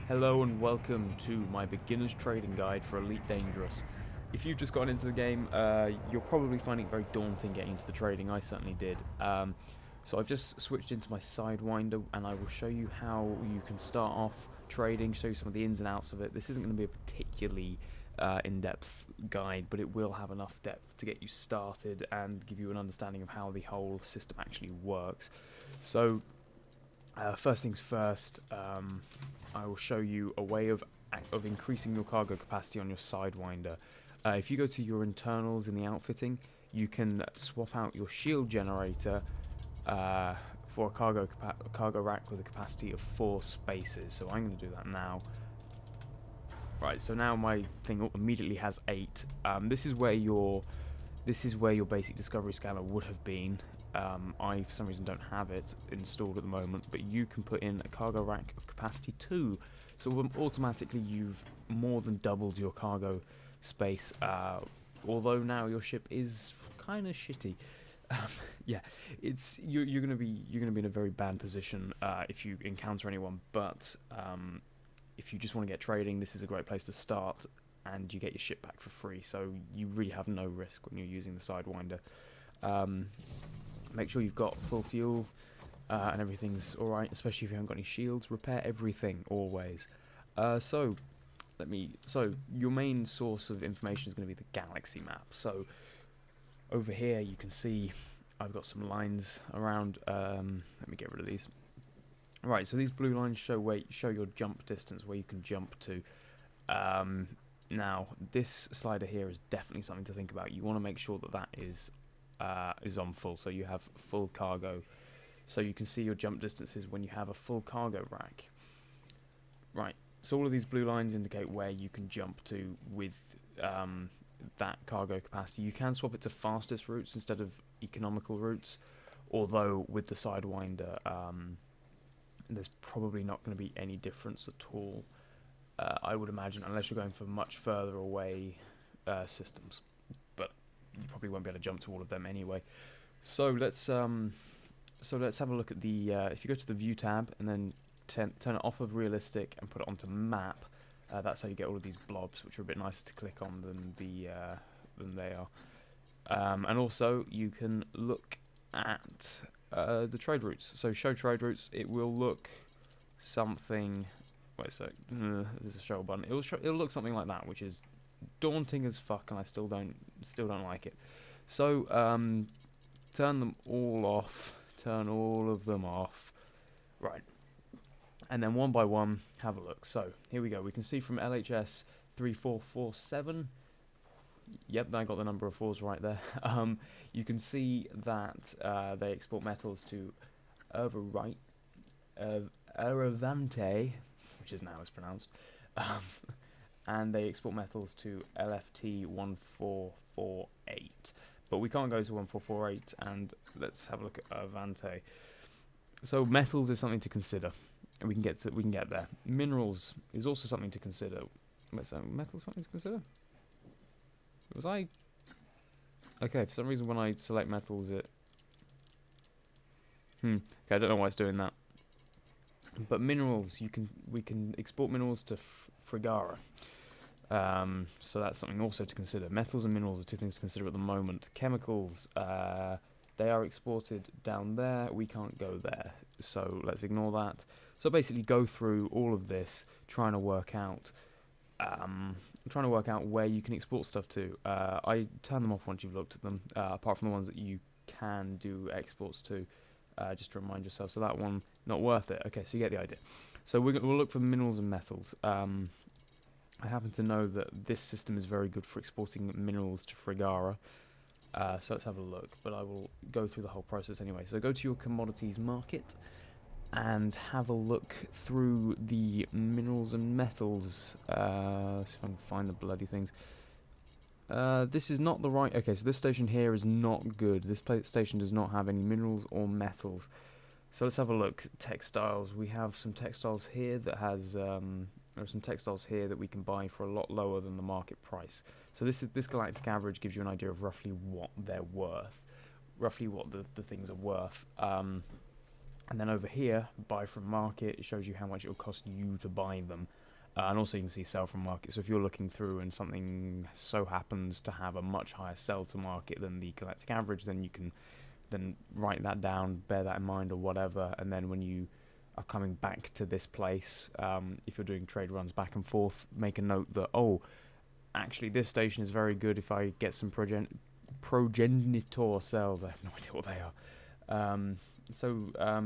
Hello and welcome to my beginner's trading guide for Elite Dangerous. If you've just gotten into the game, you're probably finding it very daunting getting into the trading. I certainly did. So I've just switched into my Sidewinder and I will show you how you can start off trading, show you some of the ins and outs of it. This isn't going to be a particularly in-depth guide, but it will have enough depth to get you started and give you an understanding of how the whole system actually works. So first things first, I will show you a way of increasing your cargo capacity on your Sidewinder. If you go to your internals in the outfitting, you can swap out your shield generator for a cargo rack with a capacity of 4 spaces. So I'm going to do that now. Right, so now my thing immediately has 8. This is where your basic discovery scanner would have been. I, for some reason, don't have it installed at the moment, but you can put in a cargo rack of capacity 2. So automatically you've more than doubled your cargo space, although now your ship is kind of shitty. Yeah, you're gonna be in a very bad position if you encounter anyone. But if you just want to get trading, this is a great place to start, and you get your ship back for free. So you really have no risk when you're using the Sidewinder. Make sure you've got full fuel and everything's alright, especially if you haven't got any shields. Repair everything always. So your main source of information is going to be the galaxy map. So over here you can see I've got some lines around. Let me get rid of these. Right, so these blue lines show your jump distance, where you can jump to. Now this slider here is definitely something to think about. You want to make sure that is on full, so you have full cargo, so you can see your jump distances when you have a full cargo rack. Right, so all of these blue lines indicate where you can jump to with that cargo capacity. You can swap it to fastest routes instead of economical routes, although with the Sidewinder there's probably not going to be any difference at all, I would imagine, unless you're going for much further away systems. But you probably won't be able to jump to all of them anyway. So let's have a look at the. If you go to the View tab and then turn it off of Realistic and put it onto Map, that's how you get all of these blobs, which are a bit nicer to click on than they are. And also you can look at the trade routes. So show trade routes. It will look something. Wait a sec. There's a show button. It'll look something like that, which is daunting as fuck, and I still don't like it. So turn them all off. Turn all of them off. Right. And then one by one, have a look. So here we go. We can see from LHS 3447. Yep, I got the number of 4s right there. You can see that they export metals to Eravante, which is now as pronounced, and they export metals to LFT 1448. But we can't go to 1448, and let's have a look at Avante. So metals is something to consider, and we can get there. Minerals is also something to consider. So metals something to consider. Was I? Okay, for some reason when I select metals it... Okay, I don't know why it's doing that. But minerals, we can export minerals to Frigara. So that's something also to consider. Metals and minerals are 2 things to consider at the moment. Chemicals, they are exported down there. We can't go there, so let's ignore that. So basically go through all of this, trying to work out where you can export stuff to. I turn them off once you've looked at them, apart from the ones that you can do exports to, just to remind yourself. So that one, not worth it. Okay, so you get the idea. So we'll look for minerals and metals. I happen to know that this system is very good for exporting minerals to Frigara. So let's have a look, but I will go through the whole process anyway. So go to your commodities market and have a look through the minerals and metals. See if I can find the bloody things. This is not the right... Okay, so this station here is not good. This station does not have any minerals or metals. So let's have a look. Textiles. We have some textiles here that has... there are some textiles here that we can buy for a lot lower than the market price. So this galactic average gives you an idea of roughly what they're worth. Roughly what the things are worth. And then over here, buy from market, it shows you how much it will cost you to buy them. And also you can see sell from market. So if you're looking through and something so happens to have a much higher sell to market than the galactic average, then you can then write that down, bear that in mind or whatever. And then when you are coming back to this place, if you're doing trade runs back and forth, make a note that, oh, actually this station is very good if I get some progenitor cells. I have no idea what they are.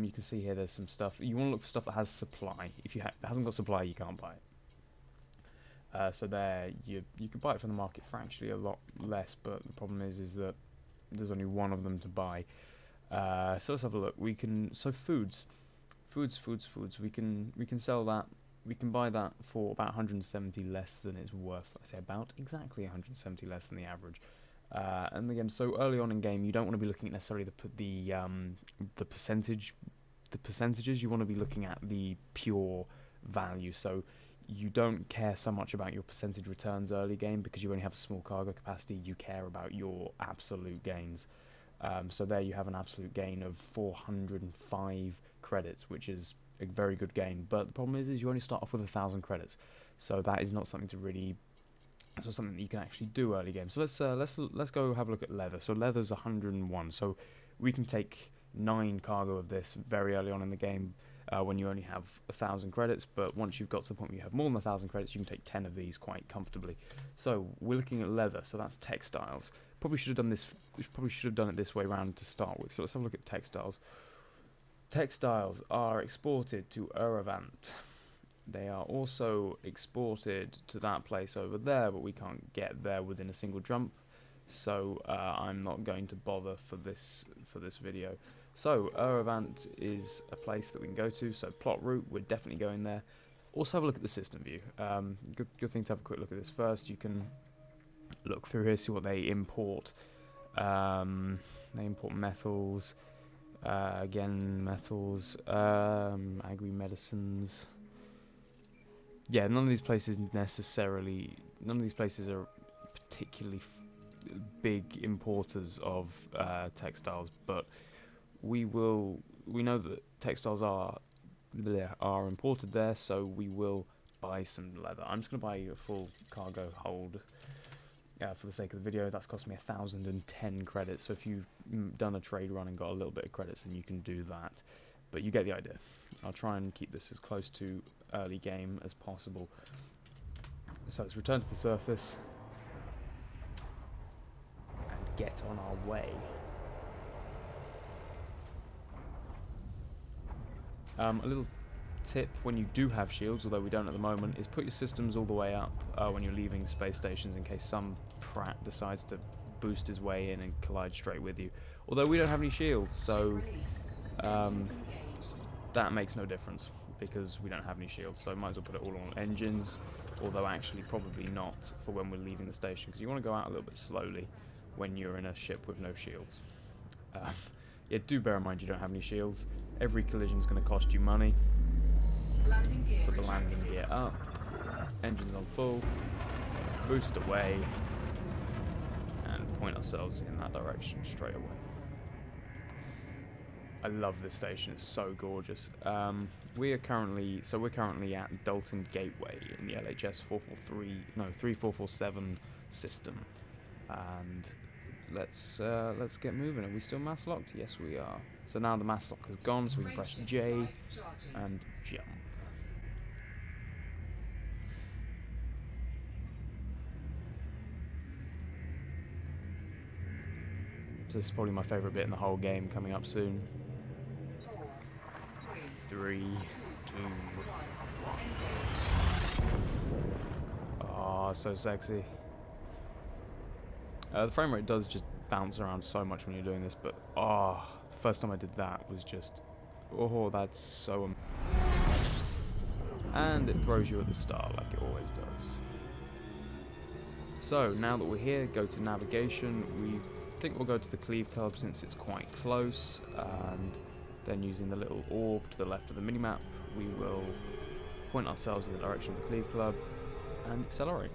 You can see here there's some stuff. You want to look for stuff that has supply. If it hasn't got supply, you can't buy it. So there, you can buy it from the market for actually a lot less, but the problem is that there's only one of them to buy. So let's have a look. Foods. We can sell that. We can buy that for about 170 less than it's worth. I say about exactly 170 less than the average. And again, so early on in game, you don't want to be looking at necessarily the percentages. You want to be looking at the pure value. So you don't care so much about your percentage returns early game because you only have a small cargo capacity. You care about your absolute gains. So there you have an absolute gain of 405 credits, which is a very good gain. But the problem is you only start off with 1,000 credits. So that is not something to really. So something that you can actually do early game. So let's go have a look at leather. So leather's 101. So we can take 9 cargo of this very early on in the game when you only have 1,000 credits. But once you've got to the point where you have more than 1,000 credits, you can take 10 of these quite comfortably. So we're looking at leather. So that's textiles. Probably should have done this. Probably should have done it this way around to start with. So let's have a look at textiles. Textiles are exported to Erevant. They are also exported to that place over there, but we can't get there within a single jump, so I'm not going to bother for this video. So Erevant is a place that we can go to. So plot route, we're definitely going there. Also have a look at the system view. Good thing to have a quick look at this first. You can look through here, see what they import. They import metals. Again, metals. Agri medicines. Yeah, none of these places are particularly big importers of textiles, but we know that textiles are imported there, so we will buy some leather. I'm just going to buy a full cargo hold for the sake of the video. That's cost me 1,010 credits, so if you've done a trade run and got a little bit of credits, then you can do that. But you get the idea. I'll try and keep this as close to early game as possible. So let's return to the surface and get on our way. A little tip when you do have shields, although we don't at the moment, is put your systems all the way up when you're leaving space stations in case some prat decides to boost his way in and collide straight with you. Although we don't have any shields, so that makes no difference because we don't have any shields, so might as well put it all on engines, although actually probably not for when we're leaving the station, because you want to go out a little bit slowly when you're in a ship with no shields. Yeah, do bear in mind you don't have any shields. Every collision is going to cost you money. Put the landing gear up, engines on full, boost away, and point ourselves in that direction straight away. I love this station, it's so gorgeous. We're currently at Dalton Gateway in the LHS 3447 system, and let's get moving. Are we still mass locked? Yes, we are. So now the mass lock has gone, so we can press J and jump. So this is probably my favourite bit in the whole game, coming up soon. 3, 2, 1. Oh, so sexy. The frame rate does just bounce around so much when you're doing this, but the first time I did that was just, that's so and it throws you at the start like it always does. So now that we're here, go to navigation. We think we'll go to the Cleave Club since it's quite close, and then using the little orb to the left of the minimap, we will point ourselves in the direction of the Cleave Club and accelerate.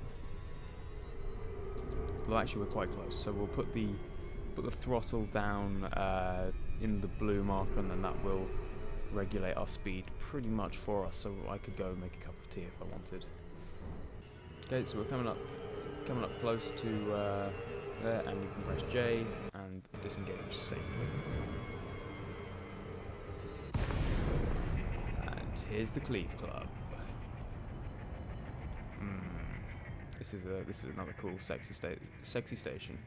Well, actually we're quite close, so we'll put the throttle down in the blue marker, and then that will regulate our speed pretty much for us, so I could go make a cup of tea if I wanted. Okay, so we're coming up close to there, and we can press J and disengage safely. And here's the Cleave Club. This is another cool sexy station.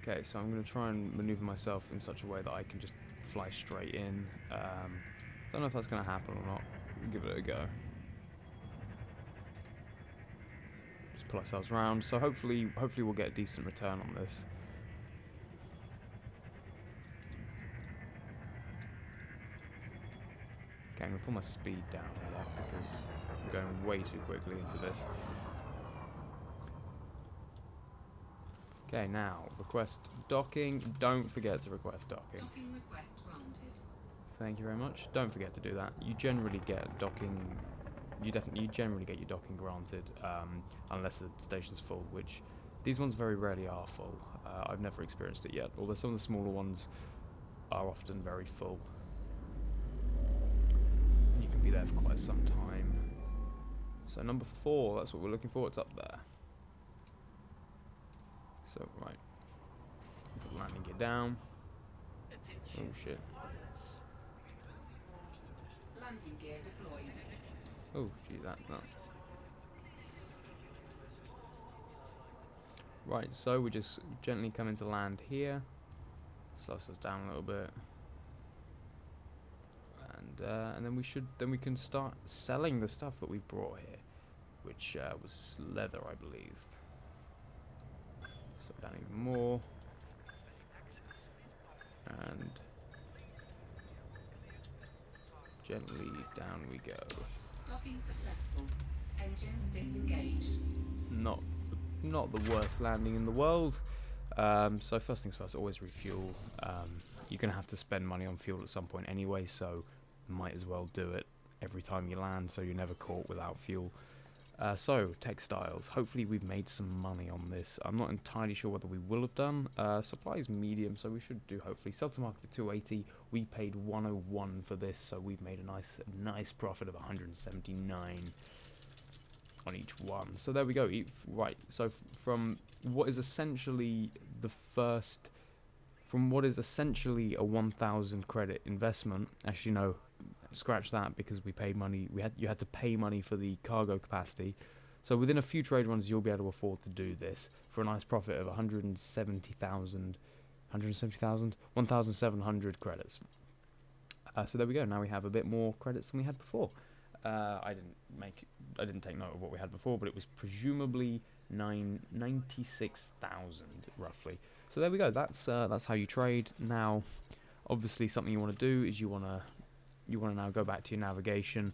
Okay, so I'm going to try and maneuver myself in such a way that I can just fly straight in. Don't know if that's going to happen or not. We'll give it a go. Just pull ourselves around. So hopefully we'll get a decent return on this. Okay, I'm going to pull my speed down a lot because I'm going way too quickly into this. Okay, now, request docking. Don't forget to request docking. Docking request granted. Thank you very much. Don't forget to do that. You generally get docking... You generally get your docking granted, unless the station's full, which these ones very rarely are full. I've never experienced it yet, although some of the smaller ones are often very full. You can be there for quite some time. So number 4, that's what we're looking for. It's up there. So, right. Put the landing gear down. Oh shit. Landing gear deployed. Oh gee, that. Right, so we just gently come into land here. Slow ourselves down a little bit. And then we can start selling the stuff that we've brought here, which was leather, I believe. Slow down even more. And gently down we go. Docking successful. Engines disengaged. Not the worst landing in the world. So first things first, always refuel. You're going to have to spend money on fuel at some point anyway, so might as well do it every time you land so you're never caught without fuel. So, textiles. Hopefully we've made some money on this. I'm not entirely sure whether we will have done. Supply is medium, so we should do hopefully. Sell to market for 280. We paid 101 for this, so we've made a nice profit of 179 on each one. So there we go. Right, so from what is essentially a 1,000 credit investment. Actually, no, scratch that because we paid money. You had to pay money for the cargo capacity. So within a few trade runs, you'll be able to afford to do this for a nice profit of 1,700 credits. So there we go. Now we have a bit more credits than we had before. I didn't take note of what we had before, but it was presumably 96,000 roughly. So there we go. That's how you trade. Now, obviously, something you want to do is you want to now go back to your navigation,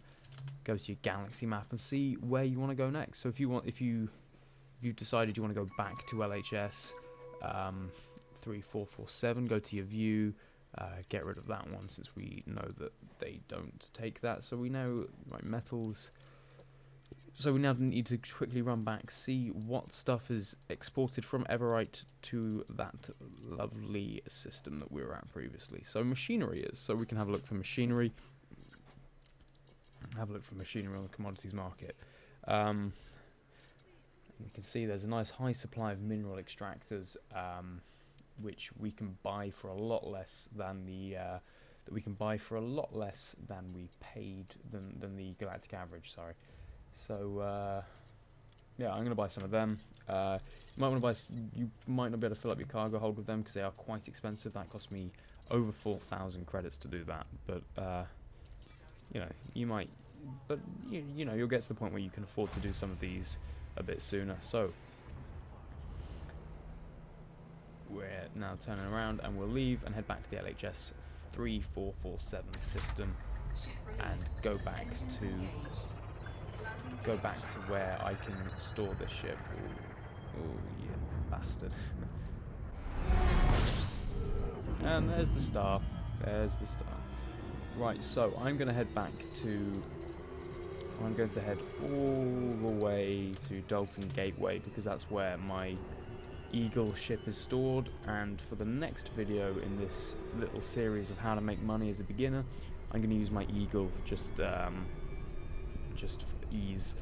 go to your galaxy map, and see where you want to go next. So if you've decided you want to go back to LHS 3447, go to your view, get rid of that one since we know that they don't take that. So we know, right, metals. So we now need to quickly run back, see what stuff is exported from Everite to that lovely system that we were at previously. So machinery is, so we can have a look for machinery. Have a look for machinery on the commodities market. We can see there's a nice high supply of mineral extractors, which we can buy for a lot less than we paid than the galactic average. Sorry. So yeah, I'm gonna buy some of them. You might want to buy. You might not be able to fill up your cargo hold with them because they are quite expensive. That cost me over 4,000 credits to do that. But you know, you might. But you know, you'll get to the point where you can afford to do some of these a bit sooner. So we're now turning around and we'll leave and head back to the LHS 3447 system and go back to where I can store this ship. Oh, you bastard. And there's the star. There's the star. Right, so I'm going to head back to... I'm going to head all the way to Dalton Gateway because that's where my Eagle ship is stored, and for the next video in this little series of how to make money as a beginner, I'm going to use my Eagle just for ease.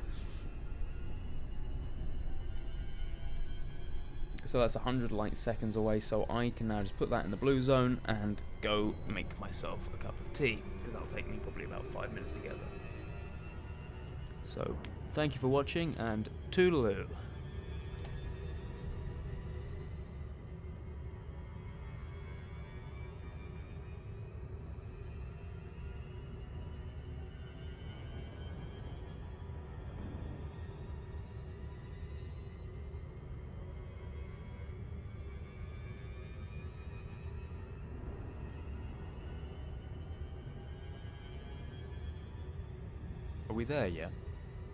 So that's 100 light seconds away, so I can now just put that in the blue zone and go make myself a cup of tea, because that'll take me probably about 5 minutes to get there. So thank you for watching, and toodaloo. Are we there yet?